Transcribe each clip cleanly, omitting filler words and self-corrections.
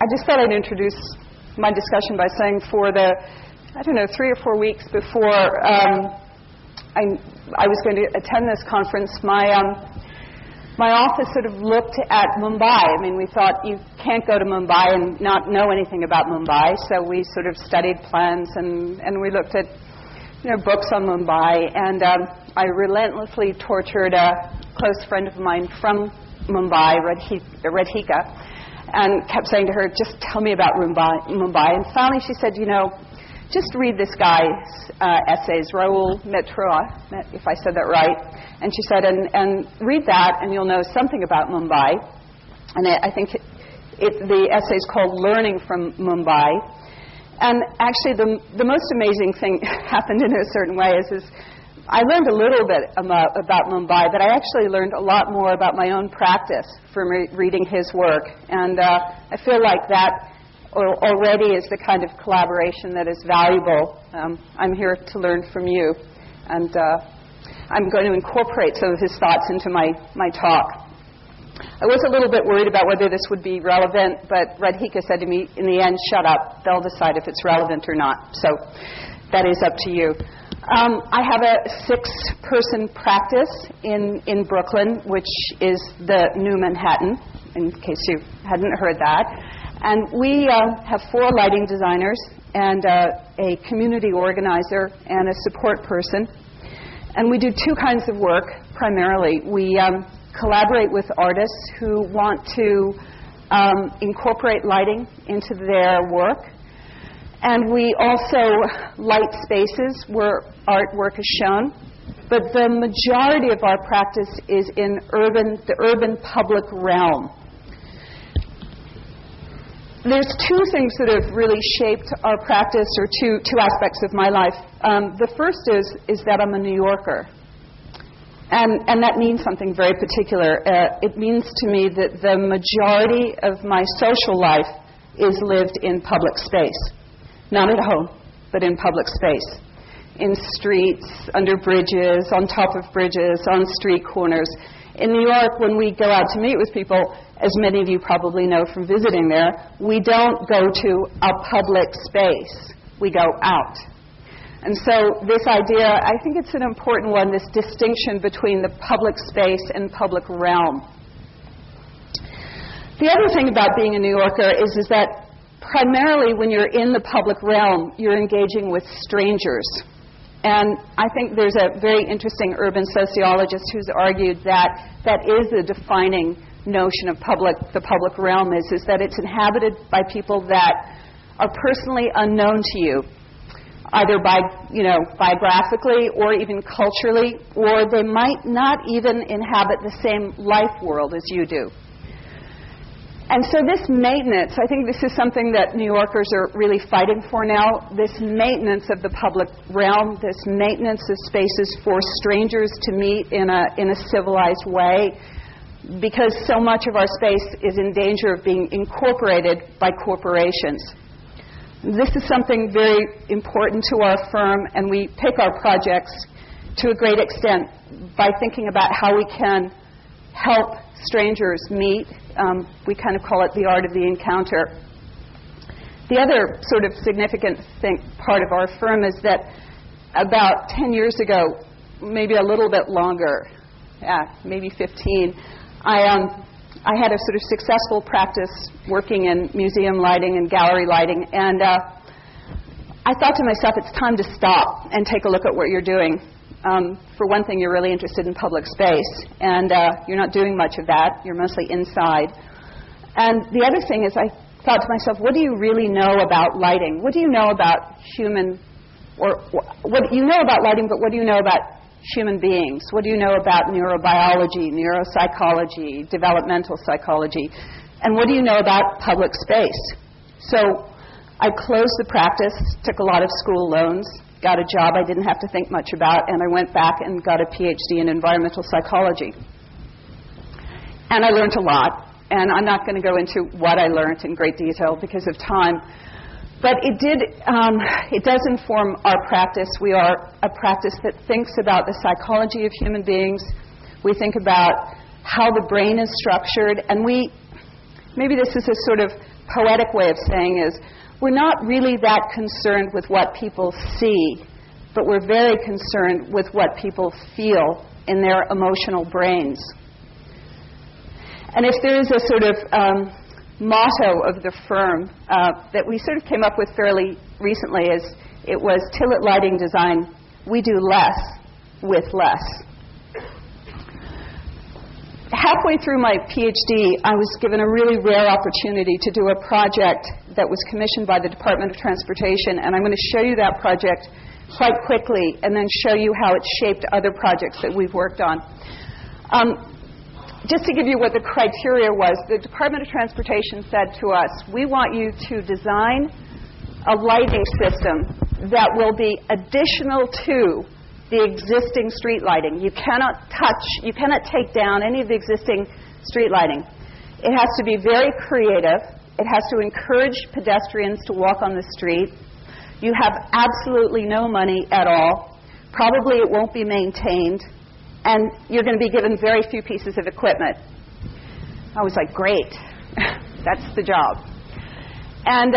I just thought I'd introduce my discussion by saying for the, 3 or 4 weeks before I was going to attend this conference, my office sort of looked at Mumbai. I mean, we thought you can't go to Mumbai and not know anything about Mumbai, so we sort of studied plans and we looked at books on Mumbai, and I relentlessly tortured a close friend of mine from Mumbai, Radhika, and kept saying to her, just tell me about Mumbai. And finally she said, just read this guy's essays, Raoul Metroa, if I said that right. And she said, and read that and you'll know something about Mumbai. And I think the essay is called Learning from Mumbai. And actually the most amazing thing happened in a certain way is I learned a little bit about Mumbai, but I actually learned a lot more about my own practice from reading his work. And I feel like that already is the kind of collaboration that is valuable. I'm here to learn from you. And I'm going to incorporate some of his thoughts into my talk. I was a little bit worried about whether this would be relevant, but Radhika said to me, in the end, shut up. They'll decide if it's relevant or not. So that is up to you. I have a 6-person practice in Brooklyn, which is the New Manhattan, in case you hadn't heard that. And we have 4 lighting designers and a community organizer and a support person. And we do 2 kinds of work, primarily. We collaborate with artists who want to incorporate lighting into their work. And we also light spaces where artwork is shown. But the majority of our practice is in the urban public realm. There's 2 things that have really shaped our practice, or two aspects of my life. The first is that I'm a New Yorker. And that means something very particular. It means to me that the majority of my social life is lived in public space. Not at home, but in public space. In streets, under bridges, on top of bridges, on street corners. In New York, when we go out to meet with people, as many of you probably know from visiting there, we don't go to a public space. We go out. And so this idea, I think it's an important one, this distinction between the public space and public realm. The other thing about being a New Yorker is that primarily when you're in the public realm, you're engaging with strangers. And I think there's a very interesting urban sociologist who's argued that that is the defining notion of the public realm is that it's inhabited by people that are personally unknown to you, either biographically or even culturally, or they might not even inhabit the same life world as you do. And so this maintenance, I think this is something that New Yorkers are really fighting for now, this maintenance of the public realm, this maintenance of spaces for strangers to meet in a civilized way, because so much of our space is in danger of being incorporated by corporations. This is something very important to our firm, and we pick our projects to a great extent by thinking about how we can help strangers meet. We kind of call it the art of the encounter. The other sort of significant part of our firm is that about 10 years ago, maybe a little bit longer, maybe 15, I had a sort of successful practice working in museum lighting and gallery lighting, and I thought to myself, it's time to stop and take a look at what you're doing. For one thing, you're really interested in public space, and you're not doing much of that. You're mostly inside. And the other thing is I thought to myself, what do you really know about lighting? What do you know about what you know about lighting, but what do you know about human beings? What do you know about neurobiology, neuropsychology, developmental psychology? And what do you know about public space? So I closed the practice, took a lot of school loans, got a job I didn't have to think much about, and I went back and got a PhD in environmental psychology. And I learned a lot, and I'm not going to go into what I learned in great detail because of time, but it does inform our practice. We are a practice that thinks about the psychology of human beings. We think about how the brain is structured, and maybe this is a sort of poetic way of saying is, we're not really that concerned with what people see, but we're very concerned with what people feel in their emotional brains. And if there is a sort of motto of the firm that we sort of came up with fairly recently, it was Tillett Lighting Design, we do less with less. Halfway through my PhD, I was given a really rare opportunity to do a project that was commissioned by the Department of Transportation, and I'm going to show you that project quite quickly and then show you how it shaped other projects that we've worked on. Just to give you what the criteria was, the Department of Transportation said to us, we want you to design a lighting system that will be additional to the existing street lighting. You cannot take down any of the existing street lighting. It has to be very creative. It has to encourage pedestrians to walk on the street. You have absolutely no money at all. Probably it won't be maintained. And you're going to be given very few pieces of equipment. I was like, great. That's the job. And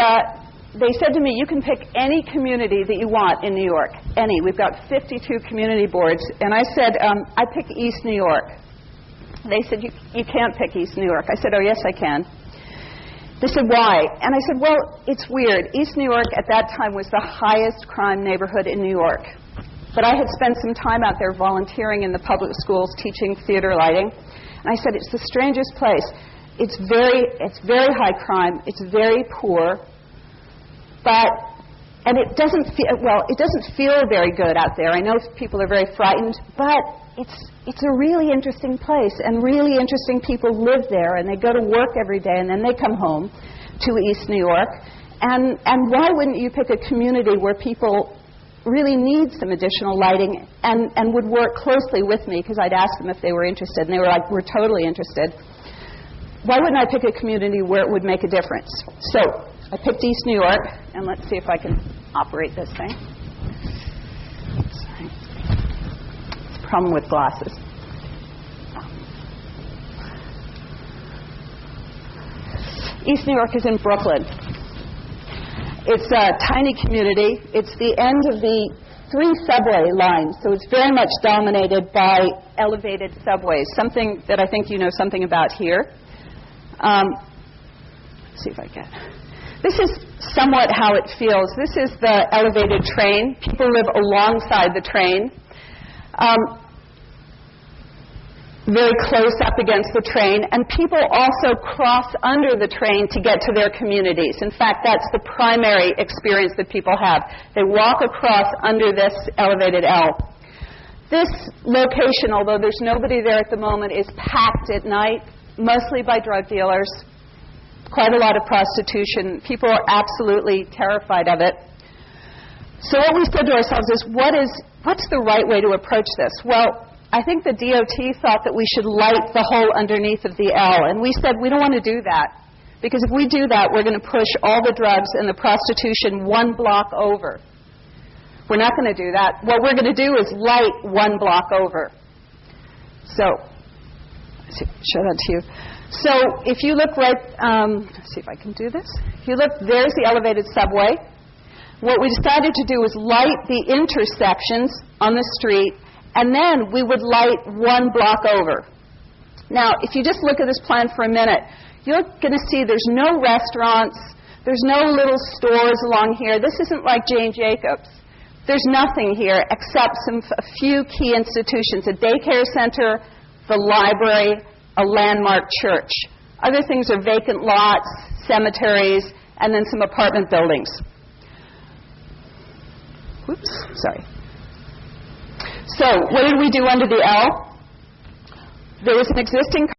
they said to me, you can pick any community that you want in New York. Any. We've got 52 community boards. And I said, I pick East New York. They said, you can't pick East New York. I said, oh, yes, I can. They said, why? And I said, well, it's weird. East New York at that time was the highest crime neighborhood in New York. But I had spent some time out there volunteering in the public schools teaching theater lighting. And I said, it's the strangest place. It's very high crime. It's very poor. And it doesn't feel very good out there. I know people are very frightened, but it's a really interesting place, and really interesting people live there, and they go to work every day, and then they come home to East New York. And why wouldn't you pick a community where people really need some additional lighting and would work closely with me, because I'd ask them if they were interested, and they were like, we're totally interested. Why wouldn't I pick a community where it would make a difference? So I picked East New York, and let's see if I can operate this thing. Sorry. It's a problem with glasses. East New York is in Brooklyn. It's a tiny community. It's the end of the 3 subway lines, so it's very much dominated by elevated subways, something that I think you know something about here. Let's see if I can. This is somewhat how it feels. This is the elevated train. People live alongside the train, very close up against the train, and people also cross under the train to get to their communities. In fact, that's the primary experience that people have. They walk across under this elevated L. This location, although there's nobody there at the moment, is packed at night, mostly by drug dealers. Quite a lot of prostitution. People are absolutely terrified of it. So what we said to ourselves is, what's the right way to approach this? Well, I think the DOT thought that we should light the whole underneath of the L, and we said we don't want to do that, because if we do that, we're going to push all the drugs and the prostitution 1 block over. We're not going to do that. What we're going to do is light 1 block over. So, let's show that to you. So if you look right, let's see if I can do this. If you look, there's the elevated subway. What we decided to do was light the intersections on the street, and then we would light 1 block over. Now, if you just look at this plan for a minute, you're going to see there's no restaurants, there's no little stores along here. This isn't like Jane Jacobs. There's nothing here except a few key institutions, a daycare center, the library, a landmark church. Other things are vacant lots, cemeteries, and then some apartment buildings. Whoops, sorry. So what did we do under the L? There was an existing